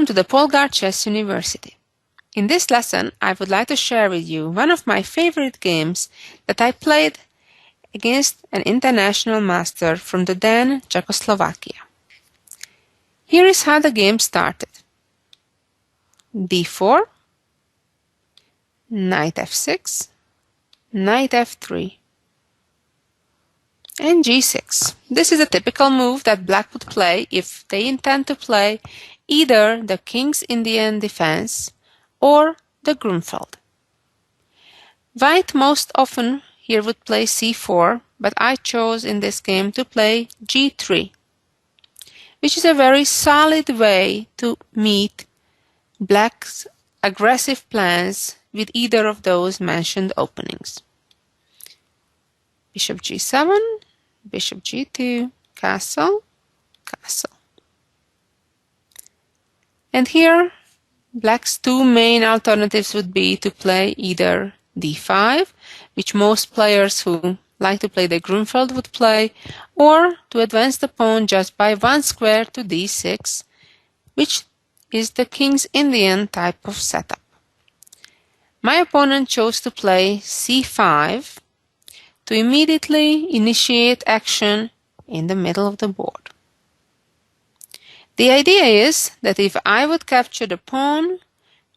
Welcome to the Polgar Chess University. In this lesson, I would like to share with you one of my favorite games that I played against an international master from the then Czechoslovakia. Here is how the game started. d4, knight f6, knight f3, and g6. This is a typical move that black would play if they intend to play either the King's Indian defense or the Grunfeld. White most often here would play c4, but I chose in this game to play g3, which is a very solid way to meet black's aggressive plans with either of those mentioned openings. Bishop g7, bishop g2, castle, castle. And here, black's two main alternatives would be to play either d5, which most players who like to play the Grunfeld would play, or to advance the pawn just by one square to d6, which is the King's Indian type of setup. My opponent chose to play c5 to immediately initiate action in the middle of the board. The idea is that if I would capture the pawn,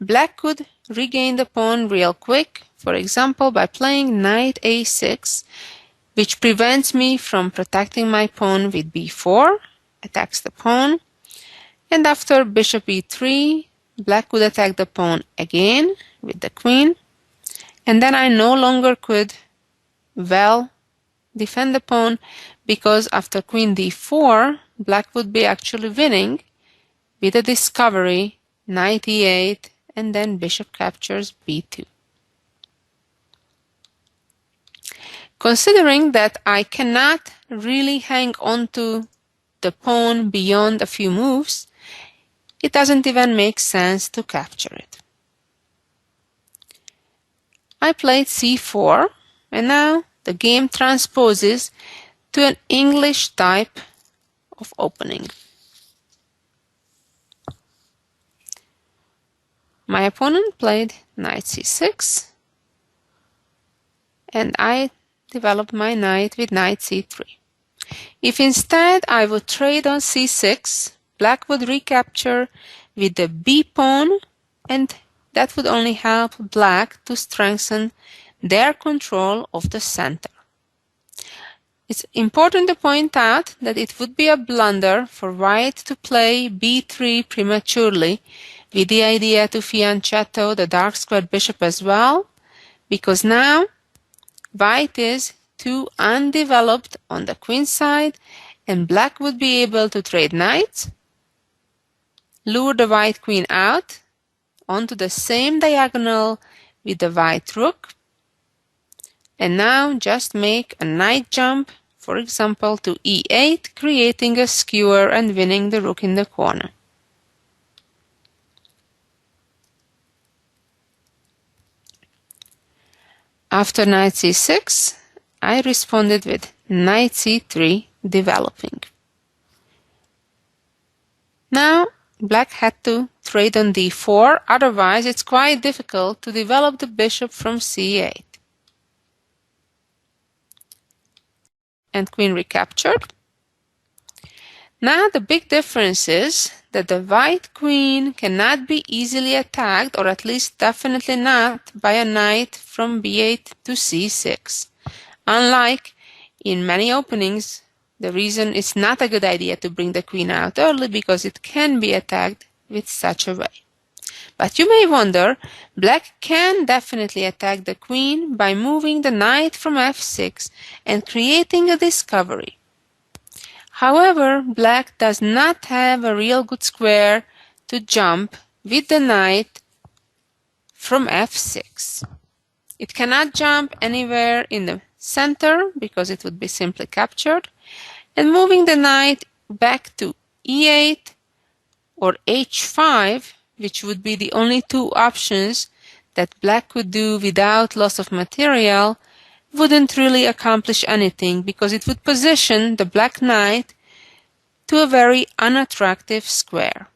black could regain the pawn real quick, for example by playing knight a6, which prevents me from protecting my pawn with b4, attacks the pawn, and after bishop e3, black would attack the pawn again with the queen, and then I no longer could well defend the pawn because after queen d4, black would be actually winning with a discovery, knight e8, and then bishop captures b2. Considering that I cannot really hang on to the pawn beyond a few moves, it doesn't even make sense to capture it. I played c4, and now the game transposes to an English type of opening. My opponent played knight c6, and I developed my knight with knight c3. If instead I would trade on c6, black would recapture with the b pawn, and that would only help black to strengthen their control of the center. It's important to point out that it would be a blunder for white to play b3 prematurely with the idea to fianchetto the dark squared bishop as well, because now white is too undeveloped on the queen side, and black would be able to trade knights, lure the white queen out onto the same diagonal with the white rook, and now just make a knight jump, for example to e8, creating a skewer and winning the rook in the corner. After knight c6, I responded with knight c3 developing. Now black had to trade on d4, otherwise it's quite difficult to develop the bishop from c8. And queen recaptured. Now the big difference is that the white queen cannot be easily attacked, or at least definitely not by a knight from b8 to c6. Unlike in many openings, the reason it's not a good idea to bring the queen out early because it can be attacked with such a way. But you may wonder, black can definitely attack the queen by moving the knight from f6 and creating a discovery. However, black does not have a real good square to jump with the knight from f6. It cannot jump anywhere in the center because it would be simply captured, and moving the knight back to e8 or h5, which would be the only two options that black could do without loss of material, wouldn't really accomplish anything because it would position the black knight to a very unattractive square.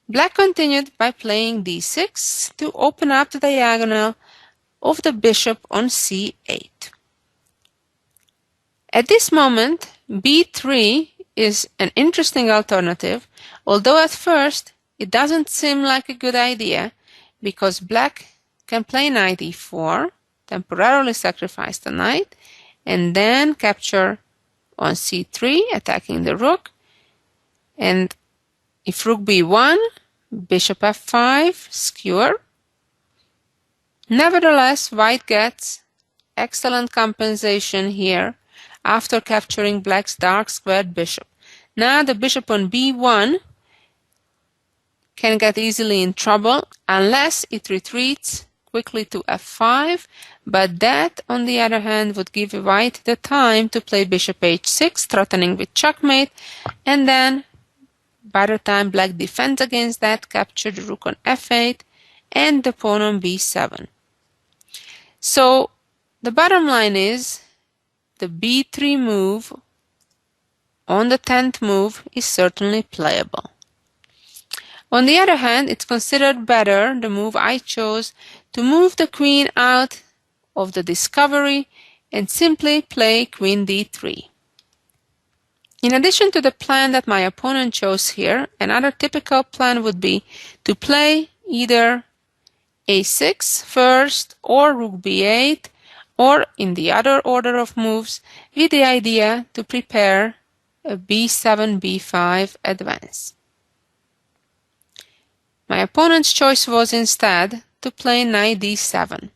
Black continued by playing d6 to open up the diagonal of the bishop on c8. At this moment, b3 is an interesting alternative, although at first it doesn't seem like a good idea because black can play knight e4, temporarily sacrifice the knight, and then capture on c3, attacking the rook. And if rook b1, bishop f5, skewer. Nevertheless, white gets excellent compensation here after capturing black's dark squared bishop. Now the bishop on b1 can get easily in trouble unless it retreats quickly to f5, but that, on the other hand, would give white the time to play bishop h6, threatening with checkmate, and then by the time black defends against that, capture the rook on f8 and the pawn on b7. So the bottom line is the b3 move on the 10th move is certainly playable. On the other hand, it's considered better, the move I chose, to move the queen out of the discovery and simply play queen d3. In addition to the plan that my opponent chose here, another typical plan would be to play either a6 first or rook b8, or in the other order of moves, with the idea to prepare a b7, b5 advance. My opponent's choice was instead to play knight d7,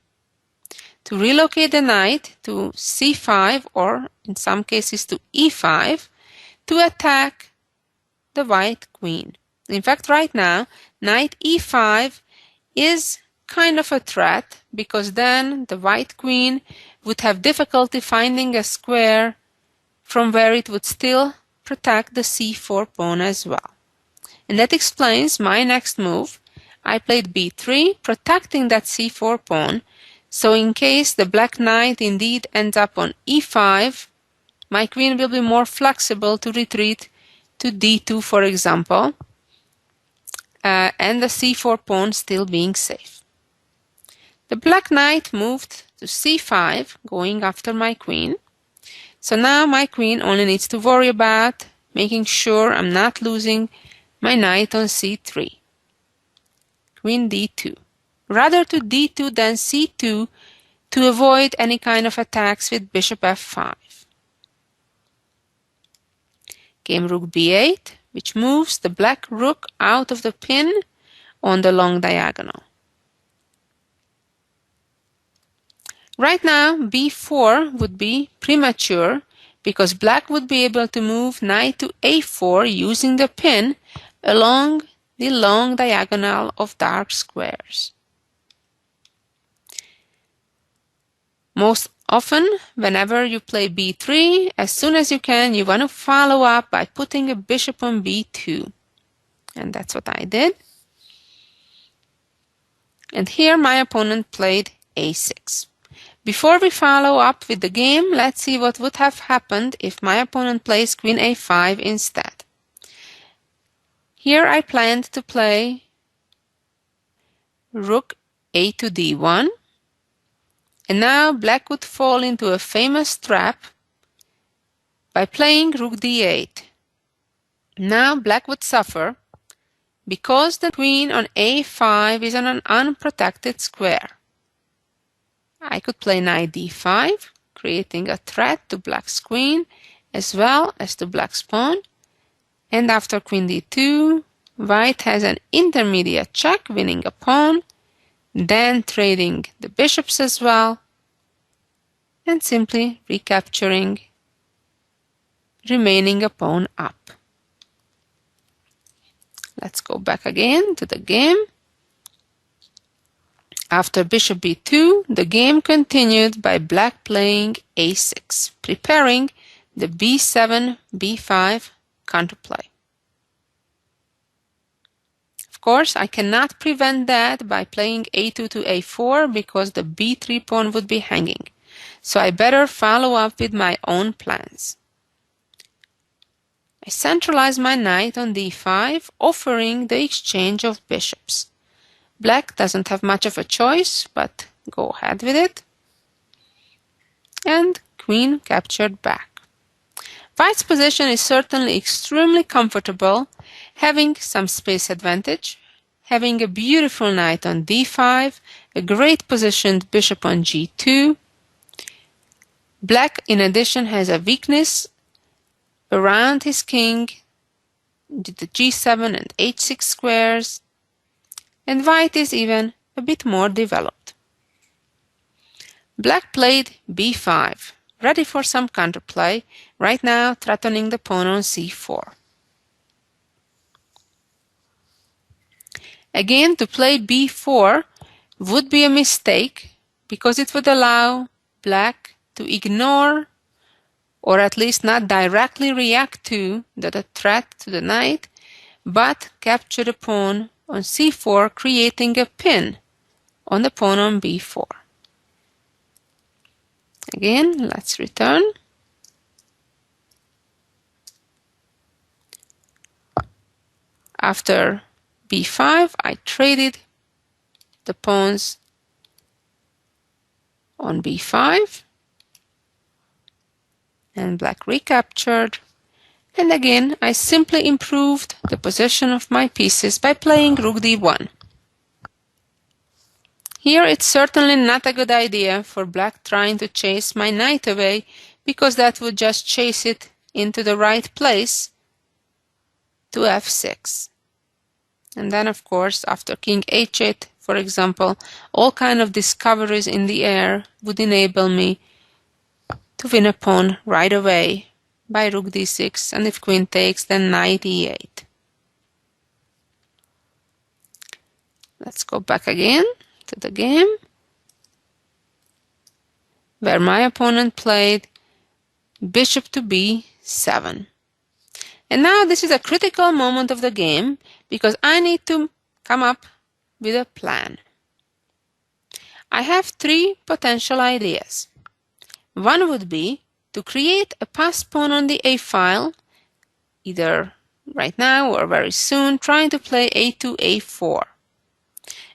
to relocate the knight to c5 or in some cases to e5 to attack the white queen. In fact, right now, knight e5 is kind of a threat because then the white queen would have difficulty finding a square from where it would still protect the c4 pawn as well. And that explains my next move. I played b3, protecting that c4 pawn, so in case the black knight indeed ends up on e5, my queen will be more flexible to retreat to d2, for example, and the c4 pawn still being safe. The black knight moved to c5, going after my queen. So now my queen only needs to worry about making sure I'm not losing my knight on c3. Queen d2. Rather to d2 than c2 to avoid any kind of attacks with bishop f5. Came rook b8, which moves the black rook out of the pin on the long diagonal. Right now, b4 would be premature because black would be able to move knight to a4 using the pin along the long diagonal of dark squares. Most often, whenever you play b3, as soon as you can, you want to follow up by putting a bishop on b2. And that's what I did. And here my opponent played a6. Before we follow up with the game, let's see what would have happened if my opponent plays queen a5 instead. Here I planned to play rook a to d1, and now black would fall into a famous trap by playing rook d8. Now black would suffer because the queen on a5 is on an unprotected square. I could play knight d5, creating a threat to black's queen as well as to black's pawn. And after queen d2, white has an intermediate check, winning a pawn, then trading the bishops as well, and simply recapturing, remaining a pawn up. Let's go back again to the game. After bishop b2, the game continued by black playing a6, preparing the b7, b5 counterplay. Of course, I cannot prevent that by playing a2 to a4 because the b3 pawn would be hanging. So I better follow up with my own plans. I centralize my knight on d5, offering the exchange of bishops. Black doesn't have much of a choice, but go ahead with it. And queen captured back. White's position is certainly extremely comfortable, having some space advantage, having a beautiful knight on d5, a great positioned bishop on g2. Black, in addition, has a weakness around his king, the g7 and h6 squares, and white is even a bit more developed. Black played b5, ready for some counterplay, right now threatening the pawn on c4. Again, to play b4 would be a mistake because it would allow black to ignore or at least not directly react to the threat to the knight, but capture the pawn on c4, creating a pin on the pawn on b4. Again, let's return. After b5, I traded the pawns on b5, and black recaptured. And again, I simply improved the position of my pieces by playing rook d1. Here it's certainly not a good idea for black trying to chase my knight away, because that would just chase it into the right place to f6. And then, of course, after king h8, for example, all kind of discoveries in the air would enable me to win a pawn right away by rook d6, and if queen takes, then knight e8. Let's go back again to the game where my opponent played bishop to b7. And now this is a critical moment of the game because I need to come up with a plan. I have three potential ideas. One would be to create a passed pawn on the a file, either right now or very soon, trying to play a2, a4.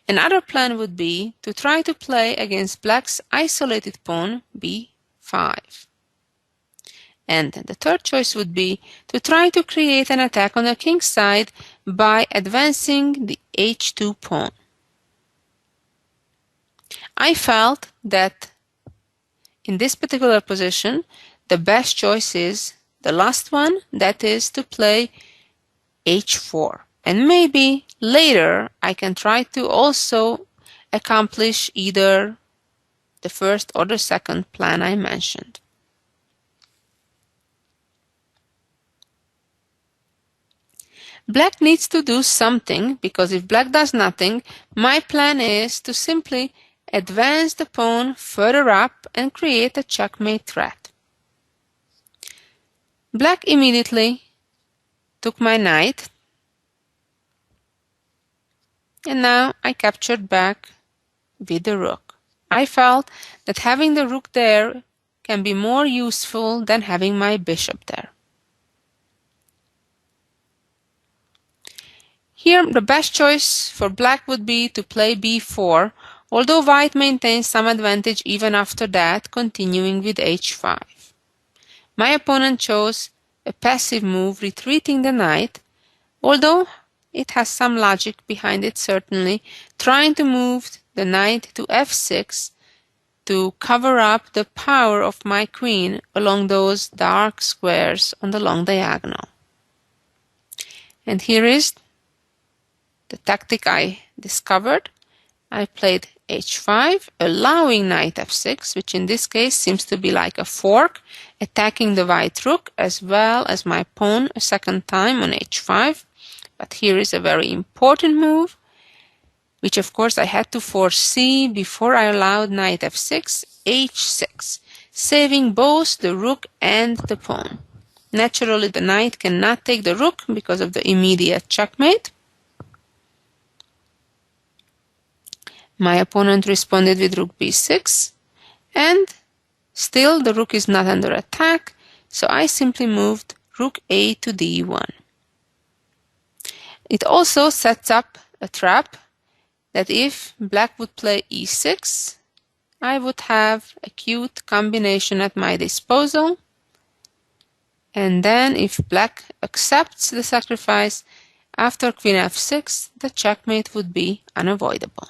Another plan would be to try to play against black's isolated pawn b5. And the third choice would be to try to create an attack on the king's side by advancing the h2 pawn. I felt that in this particular position, the best choice is the last one, that is to play h4. And maybe later I can try to also accomplish either the first or the second plan I mentioned. Black needs to do something, because if black does nothing, my plan is to simply advance the pawn further up and create a checkmate threat. Black immediately took my knight, and now I captured back with the rook. I felt that having the rook there can be more useful than having my bishop there. Here, the best choice for black would be to play b4, although white maintains some advantage even after that, continuing with h5. My opponent chose a passive move, retreating the knight, although it has some logic behind it certainly, trying to move the knight to f6 to cover up the power of my queen along those dark squares on the long diagonal. And here is the tactic I discovered. I played h5, allowing knight f6, which in this case seems to be like a fork, attacking the white rook as well as my pawn a second time on h5. But here is a very important move, which of course I had to foresee before I allowed knight f6, h6, saving both the rook and the pawn. Naturally, the knight cannot take the rook because of the immediate checkmate. My opponent responded with rook b6, and still the rook is not under attack, so I simply moved rook a to d1. It also sets up a trap that if black would play e6, I would have a cute combination at my disposal. And then if black accepts the sacrifice, after queen f6, the checkmate would be unavoidable.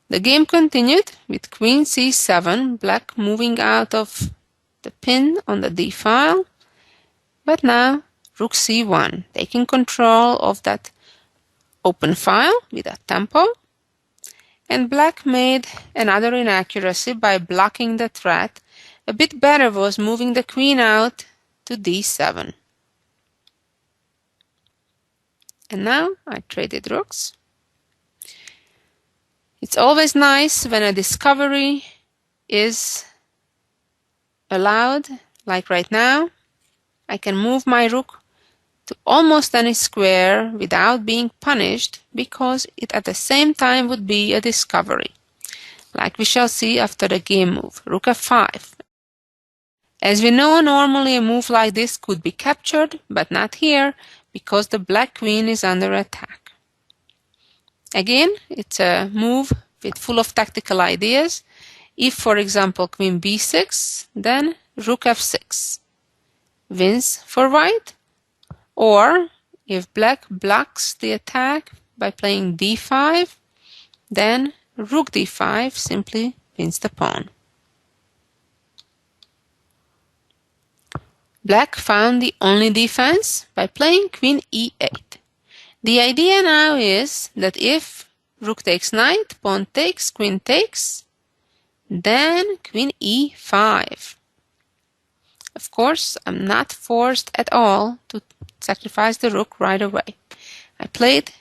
The game continued with queen c7, black moving out of the pin on the d file, but now rook c1, taking control of that open file with a tempo, and black made another inaccuracy by blocking the threat. A bit better was moving the queen out to d7. And now I traded rooks. It's always nice when a discovery is allowed, like right now. I can move my rook to almost any square without being punished because it at the same time would be a discovery, like we shall see after the game move, rook f5. As we know, normally a move like this could be captured, but not here because the black queen is under attack. Again, it's a move with full of tactical ideas. If, for example, queen b6, then rook f6 wins for white. Or if black blocks the attack by playing d5, then rook d5 simply wins the pawn. Black found the only defense by playing queen e8. The idea now is that if rook takes knight, pawn takes, queen takes, then queen e5. Of course, I'm not forced at all to sacrifice the rook right away. I played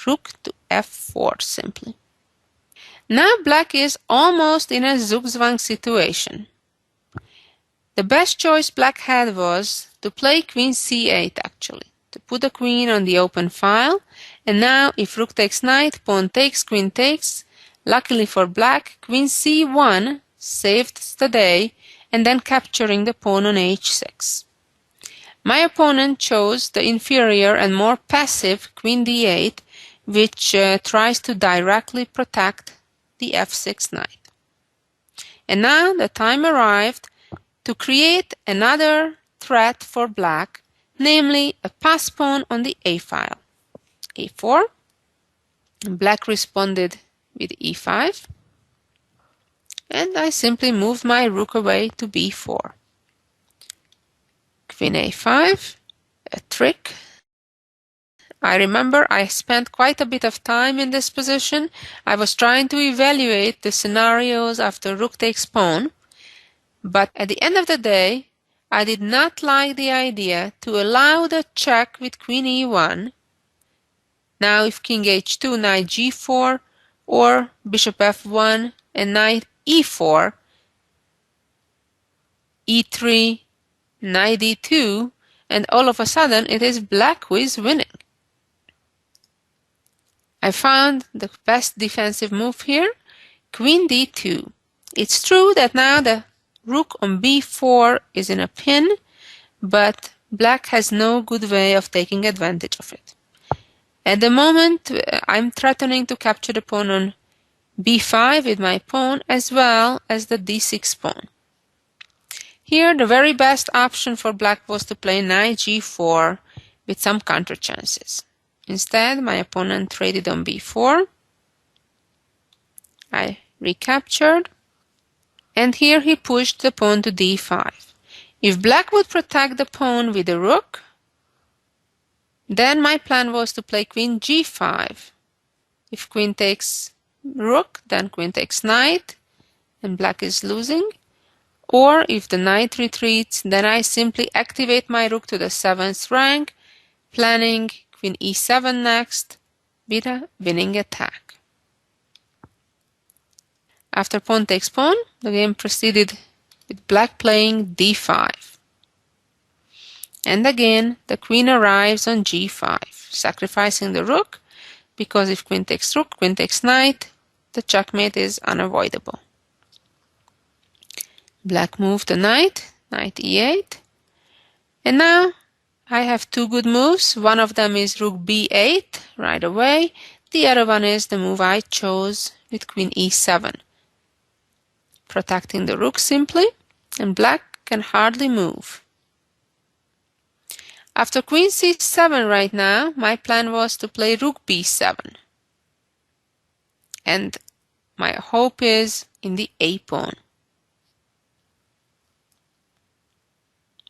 rook to f4 simply. Now black is almost in a zugzwang situation. The best choice black had was to play queen c8 actually, to put the queen on the open file, and now if rook takes knight, pawn takes, queen takes, luckily for black, queen c1 saved the day, and then capturing the pawn on h6. My opponent chose the inferior and more passive queen d8, which tries to directly protect the f6 knight. And now the time arrived to create another threat for black, namely a pass pawn on the a file. a4. Black responded with e5. And I simply moved my rook away to b4. Queen a5, a trick. I remember I spent quite a bit of time in this position. I was trying to evaluate the scenarios after rook takes pawn, but at the end of the day, I did not like the idea to allow the check with queen e1. Now if king h2, knight g4, or bishop f1 and knight e4, e3, knight d2, and all of a sudden it is black who is winning. I found the best defensive move here, queen d2. It's true that now the rook on b4 is in a pin, but black has no good way of taking advantage of it. At the moment, I'm threatening to capture the pawn on b5 with my pawn as well as the d6 pawn. Here, the very best option for black was to play knight g4 with some counter chances. Instead, my opponent traded on b4. I recaptured. And here he pushed the pawn to d5. If black would protect the pawn with the rook, then my plan was to play queen g5. If queen takes rook, then queen takes knight, and black is losing. Or if the knight retreats, then I simply activate my rook to the 7th rank, planning queen e7 next with a winning attack. After pawn takes pawn, the game proceeded with black playing d5. And again, the queen arrives on g5, sacrificing the rook, because if queen takes rook, queen takes knight, the checkmate is unavoidable. Black moved the knight, knight e8. And now I have two good moves. One of them is rook b8 right away. The other one is the move I chose with queen e7. Protecting the rook simply, and black can hardly move. After queen c7 right now, my plan was to play rook b7. And my hope is in the a pawn.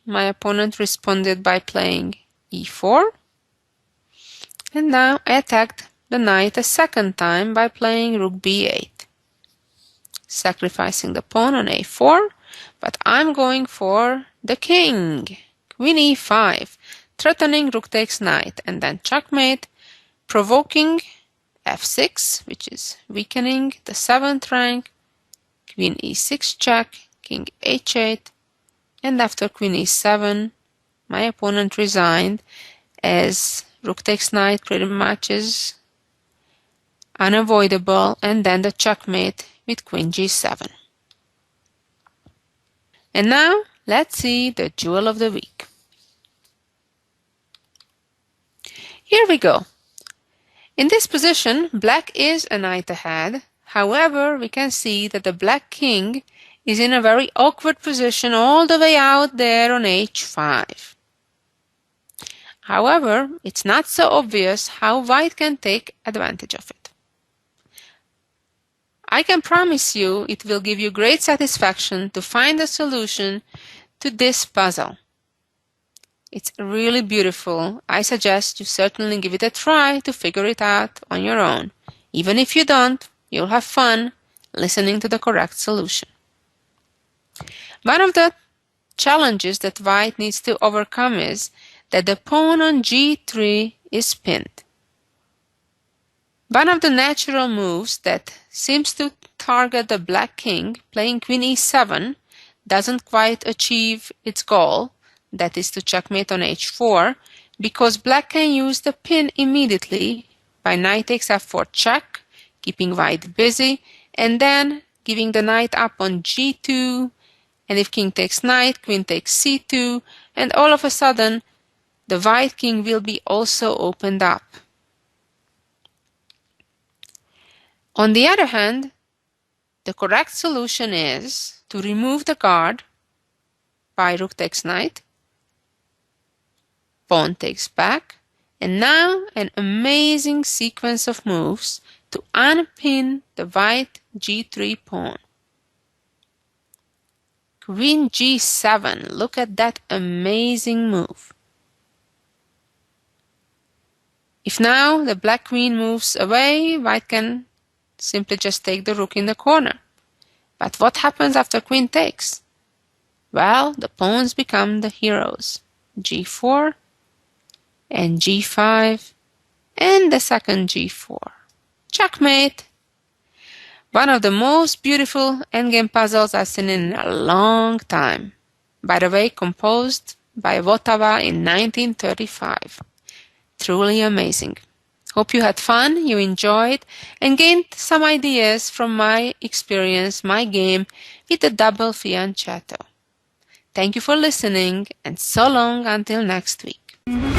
My opponent responded by playing e4. And now I attacked the knight a second time by playing rook b8. Sacrificing the pawn on a4, but I'm going for the king. Queen e5, threatening rook takes knight, and then checkmate, provoking f6, which is weakening the 7th rank, queen e6 check, king h8, and after queen e7, my opponent resigned, as rook takes knight pretty much is unavoidable, and then the checkmate with queen g7. And now let's see the jewel of the week. Here we go. In this position, black is a knight ahead. However, we can see that the black king is in a very awkward position all the way out there on h5. However, it's not so obvious how white can take advantage of it. I can promise you it will give you great satisfaction to find a solution to this puzzle. It's really beautiful. I suggest you certainly give it a try to figure it out on your own. Even if you don't, you'll have fun listening to the correct solution. One of the challenges that white needs to overcome is that the pawn on g3 is pinned. One of the natural moves that seems to target the black king, playing queen e7, doesn't quite achieve its goal, that is to checkmate on h4, because black can use the pin immediately by knight takes f4 check, keeping white busy, and then giving the knight up on g2, and if king takes knight, queen takes c2, and all of a sudden the white king will be also opened up. On the other hand, the correct solution is to remove the guard by rook takes knight, pawn takes back, and now an amazing sequence of moves to unpin the white g3 pawn. Queen g7, look at that amazing move. If now the black queen moves away, white can simply just take the rook in the corner. But what happens after queen takes? Well, the pawns become the heroes. g4 and g5 and the second g4. Checkmate! One of the most beautiful endgame puzzles I've seen in a long time. By the way, composed by Votava in 1935. Truly amazing. Hope you had fun, you enjoyed, and gained some ideas from my experience, my game with the double fianchetto. Thank you for listening, and so long until next week.